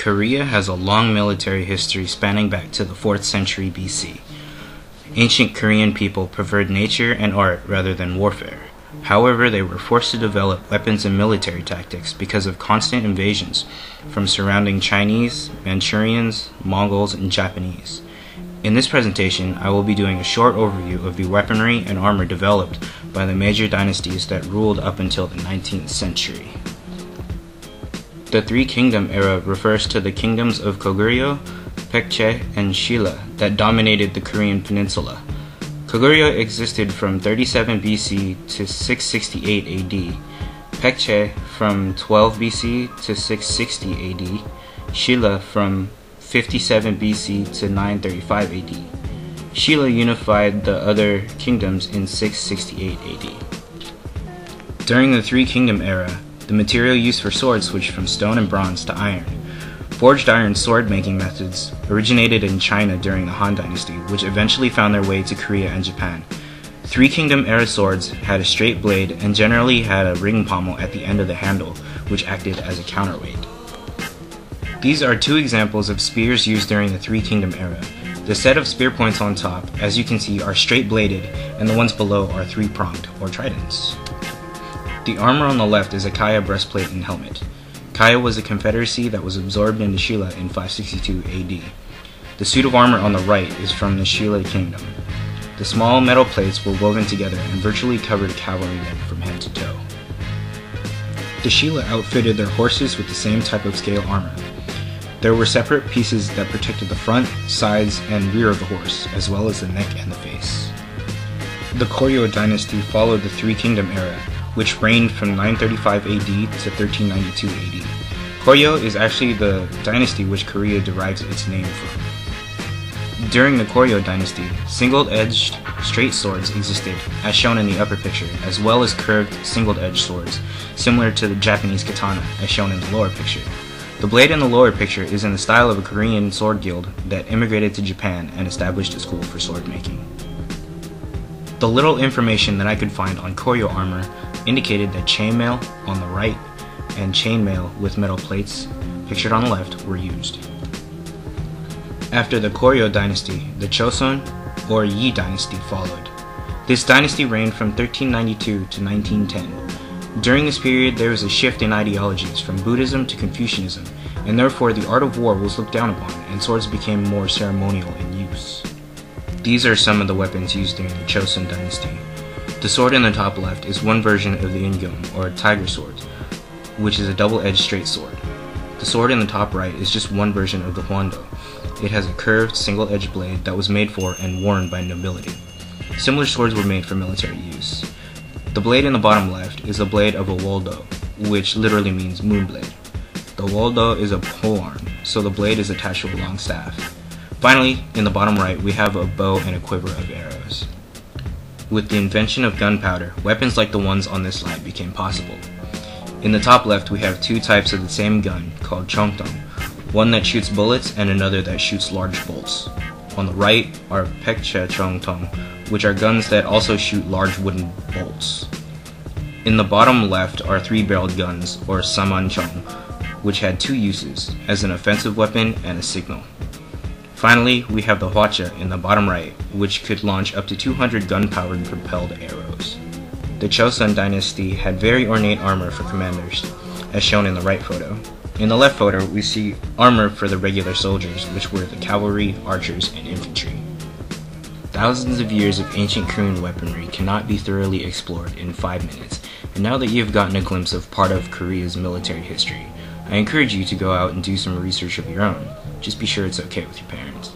Korea has a long military history spanning back to the 4th century BC. Ancient Korean people preferred nature and art rather than warfare. However, they were forced to develop weapons and military tactics because of constant invasions from surrounding Chinese, Manchurians, Mongols, and Japanese. In this presentation, I will be doing a short overview of the weaponry and armor developed by the major dynasties that ruled up until the 19th century. The Three Kingdom era refers to the kingdoms of Goguryeo, Baekje, and Shilla that dominated the Korean peninsula. Goguryeo existed from 37 BC to 668 AD, Baekje from 12 BC to 660 AD, Shilla from 57 BC to 935 AD. Shilla unified the other kingdoms in 668 AD. During the Three Kingdom era, the material used for swords switched from stone and bronze to iron. Forged iron sword-making methods originated in China during the Han Dynasty, which eventually found their way to Korea and Japan. Three Kingdom-era swords had a straight blade and generally had a ring pommel at the end of the handle, which acted as a counterweight. These are two examples of spears used during the Three Kingdom era. The set of spear points on top, as you can see, are straight-bladed, and the ones below are three-pronged, or tridents. The armor on the left is a Kaya breastplate and helmet. Kaya was a confederacy that was absorbed into Shilla in 562 AD. The suit of armor on the right is from the Shilla kingdom. The small metal plates were woven together and virtually covered cavalrymen from head to toe. The Shilla outfitted their horses with the same type of scale armor. There were separate pieces that protected the front, sides, and rear of the horse, as well as the neck and the face. The Goryeo dynasty followed the Three Kingdom era, which reigned from 935 AD to 1392 AD. Goryeo is actually the dynasty which Korea derives its name from. During the Goryeo dynasty, single-edged straight swords existed, as shown in the upper picture, as well as curved single-edged swords, similar to the Japanese katana, as shown in the lower picture. The blade in the lower picture is in the style of a Korean sword guild that immigrated to Japan and established a school for sword making. The little information that I could find on Goryeo armor indicated that chainmail on the right and chainmail with metal plates, pictured on the left, were used. After the Goryeo dynasty, the Chosun or Yi dynasty followed. This dynasty reigned from 1392 to 1910. During this period, there was a shift in ideologies from Buddhism to Confucianism, and therefore the art of war was looked down upon, and swords became more ceremonial in use. These are some of the weapons used during the Chosun dynasty. The sword in the top left is one version of the Ingyeom, or tiger sword, which is a double-edged straight sword. The sword in the top right is just one version of the Hwando. It has a curved, single-edged blade that was made for and worn by nobility. Similar swords were made for military use. The blade in the bottom left is the blade of a Woldo, which literally means moonblade. The Woldo is a polearm, so the blade is attached to a long staff. Finally, in the bottom right, we have a bow and a quiver of arrows. With the invention of gunpowder, weapons like the ones on this slide became possible. In the top left, we have two types of the same gun called chongtong, one that shoots bullets and another that shoots large bolts. On the right are Baekje chongtong, which are guns that also shoot large wooden bolts. In the bottom left are three-barreled guns, or samanchong, which had two uses, as an offensive weapon and a signal. Finally, we have the hwacha in the bottom right, which could launch up to 200 gun-powered propelled arrows. The Chosun dynasty had very ornate armor for commanders, as shown in the right photo. In the left photo, we see armor for the regular soldiers, which were the cavalry, archers, and infantry. Thousands of years of ancient Korean weaponry cannot be thoroughly explored in 5 minutes, and now that you have gotten a glimpse of part of Korea's military history, I encourage you to go out and do some research of your own. Just be sure it's okay with your parents.